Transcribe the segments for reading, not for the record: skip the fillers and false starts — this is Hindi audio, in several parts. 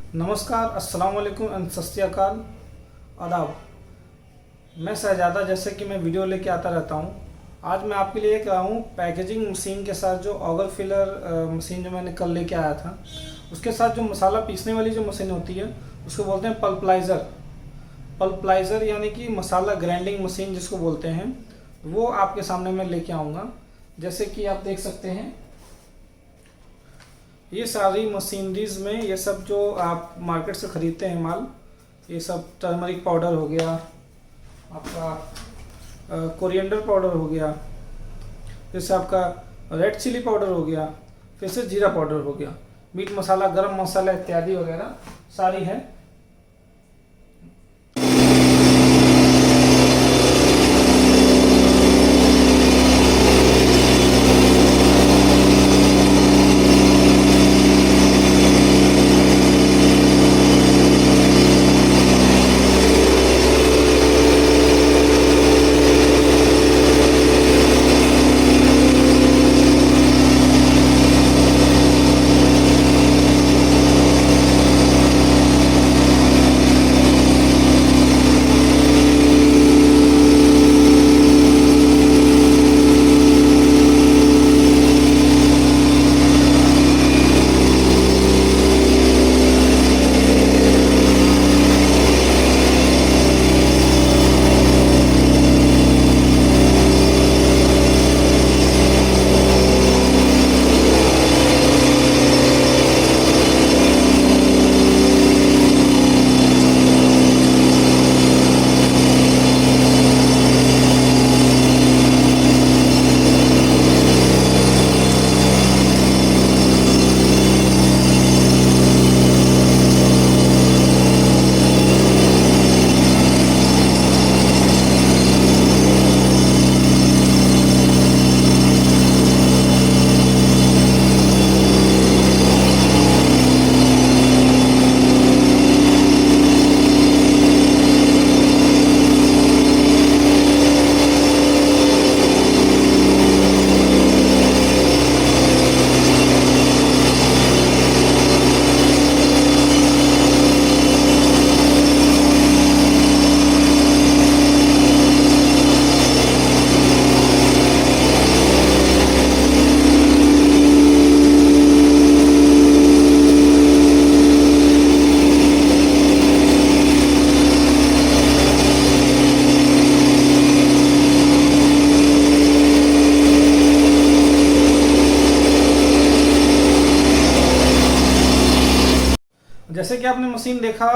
नमस्कार, अस्सलाम वालेकुम एंड सत श्री अकाल, आदाब। मैं शहजादा, जैसे कि मैं वीडियो लेके आता रहता हूँ। आज मैं आपके लिए क्या हूँ, पैकेजिंग मशीन के साथ जो ऑगर फिलर मशीन जो मैंने कल लेके आया था, उसके साथ जो मसाला पीसने वाली जो मशीन होती है उसको बोलते हैं पल्पलाइज़र। पल्पलाइज़र यानी कि मसाला ग्राइंडिंग मशीन जिसको बोलते हैं, वो आपके सामने मैं लेके आऊँगा। जैसे कि आप देख सकते हैं, ये सारी मशीनरीज में ये सब जो आप मार्केट से ख़रीदते हैं माल, ये सब टर्मरिक पाउडर हो गया, आपका कोरिएंडर पाउडर हो गया, फिर से आपका रेड चिली पाउडर हो गया, फिर से जीरा पाउडर हो गया, मीट मसाला, गरम मसाला इत्यादि वगैरह सारी है। जैसे कि आपने मशीन देखा,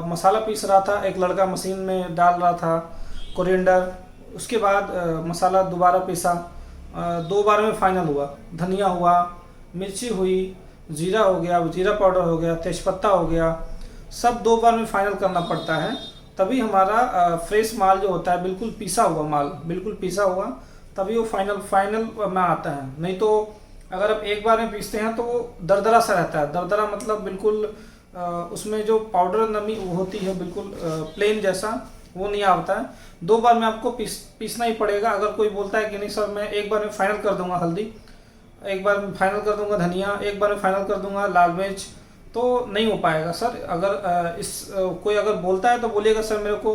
मसाला पीस रहा था, एक लड़का मशीन में डाल रहा था कोरिएंडर, उसके बाद मसाला दोबारा पीसा, दो बार में फाइनल हुआ। धनिया हुआ, मिर्ची हुई, जीरा हो गया, जीरा पाउडर हो गया, तेज़पत्ता हो गया, सब दो बार में फाइनल करना पड़ता है। तभी हमारा फ्रेश माल जो होता है, बिल्कुल पीसा हुआ माल, बिल्कुल पीसा हुआ, तभी वो फाइनल में आता है। नहीं तो अगर आप एक बार में पीसते हैं तो वो दरदरा सा रहता है। दरदरा मतलब बिल्कुल उसमें जो पाउडर नमी होती है बिल्कुल प्लेन जैसा, वो नहीं आता है। दो बार में आपको पीसना ही पड़ेगा। अगर कोई बोलता है कि नहीं सर मैं एक बार में फाइनल कर दूंगा हल्दी, एक बार में फाइनल कर दूंगा धनिया, एक बार में फाइनल कर दूंगा लाल मिर्च, तो नहीं हो पाएगा सर। अगर कोई अगर बोलता है तो बोलिएगा सर मेरे को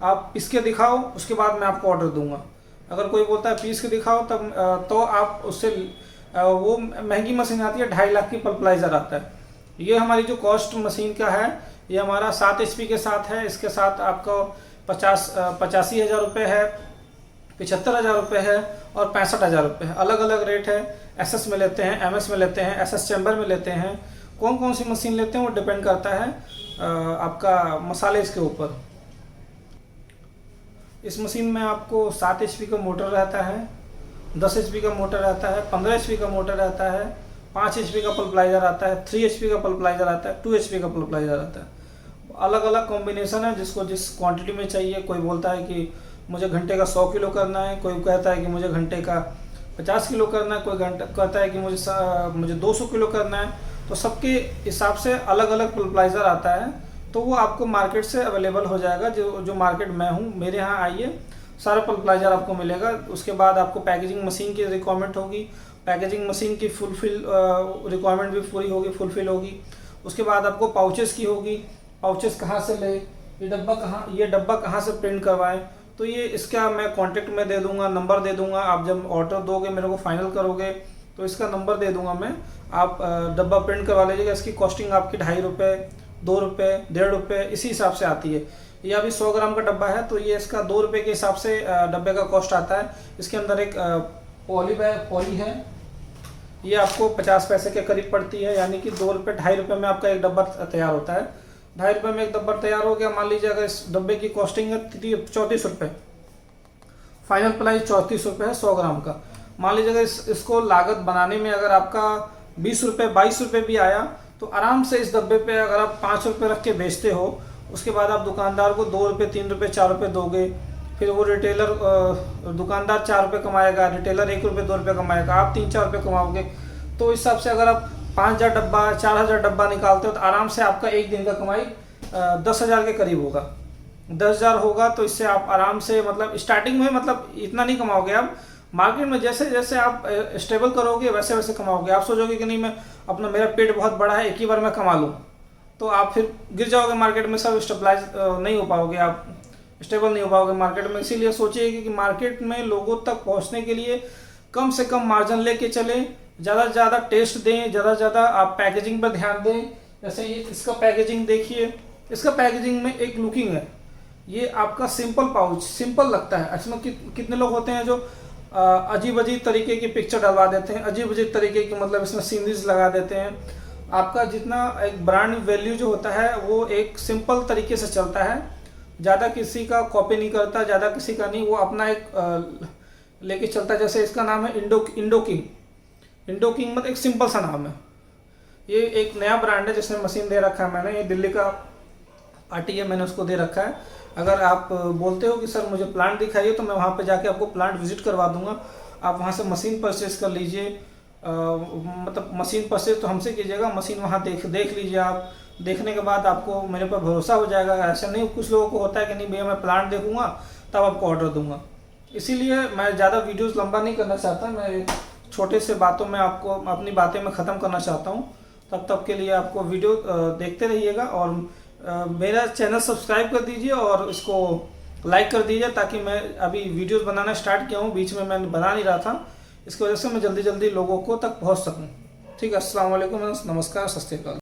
आप पीस के दिखाओ, उसके बाद मैं आपको ऑर्डर दूंगा। अगर कोई बोलता है पीस के दिखाओ, तब तो आप उससे वो महंगी मशीन आती है, 2.5 लाख की पल्पलाइज़र आता है। ये हमारी जो कॉस्ट मशीन का है, ये हमारा 7 HP के साथ है। इसके साथ आपको 85,000 रुपये है, 75,000 रुपये है और 65,000 रुपये है। अलग अलग रेट है। SS में लेते हैं, MS में लेते हैं, SS चैम्बर में लेते हैं। कौन कौन सी मशीन लेते हैं वो डिपेंड करता है आपका मसाले इसके ऊपर। इस मशीन में आपको 7 HP का मोटर रहता है, 10 HP का मोटर रहता है, 15 HP का मोटर रहता है, 5 HP का पल्पलाइज़र आता है, 3 HP का पल्पलाइज़र आता है, 2 HP का पल्पलाइज़र आता है। अलग अलग कॉम्बिनेशन है, जिसको जिस क्वांटिटी में चाहिए। कोई बोलता है कि मुझे घंटे का 100 किलो करना है, कोई कहता है कि मुझे घंटे का 50 किलो करना है, कोई घंटा कहता है कि मुझे 200 किलो करना है। तो सबके हिसाब से अलग अलग पल्पलाइज़र आता है, तो वो आपको मार्केट से अवेलेबल हो जाएगा। जो मार्केट में हूँ, मेरे यहाँ आइए, सारा पल्पलाइज़र आपको मिलेगा। उसके बाद आपको पैकेजिंग मशीन की रिक्वायरमेंट होगी, पैकेजिंग मशीन की फुलफिल रिक्वायरमेंट भी पूरी होगी, फुलफिल होगी। उसके बाद आपको पाउचेस की होगी, पाउचेस कहाँ से ले, ये डब्बा कहाँ से प्रिंट करवाएं। तो ये इसका मैं कॉन्टेक्ट में दे दूंगा, नंबर दे दूंगा। आप जब ऑर्डर दोगे मेरे को फाइनल करोगे तो इसका नंबर दे दूंगा मैं, आप डब्बा प्रिंट करवा लीजिएगा। इसकी कॉस्टिंग आपकी ₹2.5, ₹2, ₹1.5 इसी हिसाब से आती है। ये अभी 100 ग्राम का डब्बा है तो ये इसका ₹2 के हिसाब से डब्बे का कॉस्ट आता है। इसके अंदर एक पॉली है, ये आपको 50 पैसे के करीब पड़ती है, यानी कि ₹2 ₹2.5 में आपका एक डब्बा तैयार होता है। ₹2.5 में एक डब्बा तैयार हो गया। मान लीजिए अगर इस डब्बे की कॉस्टिंग है ₹34, फाइनल प्राइस ₹34 है 100 ग्राम का। मान लीजिए अगर इसको लागत बनाने में अगर आपका ₹20 ₹22 भी आया तो आराम से इस डब्बे पे अगर आप ₹5 रख के बेचते हो, उसके बाद आप दुकानदार को ₹2 ₹3 ₹4 दोगे, फिर वो रिटेलर दुकानदार ₹4 कमाएगा, रिटेलर ₹1 ₹2 कमाएगा, आप ₹3-4 कमाओगे। तो इस हिसाब से अगर आप 5,000 डब्बा 4,000 डब्बा निकालते हो तो आराम से आपका एक दिन का कमाई 10,000 के करीब होगा। 10,000 होगा तो इससे आप आराम से, मतलब स्टार्टिंग में मतलब इतना नहीं कमाओगे आप, मार्केट में जैसे जैसे आप स्टेबल करोगे वैसे वैसे कमाओगे। आप सोचोगे कि नहीं मैं अपना, मेरा पेट बहुत बड़ा है, एक ही बार मैं कमा लूँ, तो आप फिर गिर जाओगे मार्केट में, सब स्टेबलाइज नहीं हो पाओगे, आप स्टेबल नहीं हो पाओगे मार्केट में। इसीलिए सोचिए कि मार्केट में लोगों तक पहुंचने के लिए कम से कम मार्जिन लेके चलें, ज़्यादा से ज़्यादा टेस्ट दें, ज़्यादा से ज़्यादा आप पैकेजिंग पर ध्यान दें। जैसे ये इसका पैकेजिंग देखिए, इसका पैकेजिंग में एक लुकिंग है, ये आपका सिंपल पाउच, सिंपल लगता है। इसमें कितने लोग होते हैं जो अजीब अजीब तरीके की पिक्चर डलवा देते हैं, अजीब अजीब तरीके की, मतलब इसमें सीनरीज लगा देते हैं। आपका जितना एक ब्रांड वैल्यू जो होता है वो एक सिंपल तरीके से चलता है, ज़्यादा किसी का कॉपी नहीं करता, ज़्यादा किसी का नहीं, वो अपना एक लेके चलता है। जैसे इसका नाम है इंडो किंग मतलब एक सिंपल सा नाम है। ये एक नया ब्रांड है जिसने मशीन दे रखा है मैंने, ये दिल्ली का RTA मैंने उसको दे रखा है। अगर आप बोलते हो कि सर मुझे प्लांट दिखाइए तो मैं वहाँ पे जाके आपको प्लांट विजिट करवा दूंगा, आप वहाँ से मशीन परचेज कर लीजिए। मतलब मशीन परचेज तो हमसे कीजिएगा, मशीन वहाँ देख लीजिए। आप देखने के बाद आपको मेरे पर भरोसा हो जाएगा। ऐसा नहीं, कुछ लोगों को होता है कि नहीं भैया मैं प्लांट देखूंगा तब आपको ऑर्डर दूंगा। इसीलिए मैं ज़्यादा वीडियोस लंबा नहीं करना चाहता, मैं छोटे से बातों में आपको अपनी बातें मैं ख़त्म करना चाहता हूँ। तब के लिए आपको वीडियो देखते रहिएगा और मेरा चैनल सब्सक्राइब कर दीजिए और इसको लाइक कर दीजिए, ताकि मैं अभी वीडियोस बनाना स्टार्ट किया हूँ, बीच में मैं बना नहीं रहा था, इसकी वजह से मैं जल्दी जल्दी लोगों को तक पहुँच सकूँ। ठीक है, अस्सलाम वालेकुम, नमस्कार, सत श्री अकाल।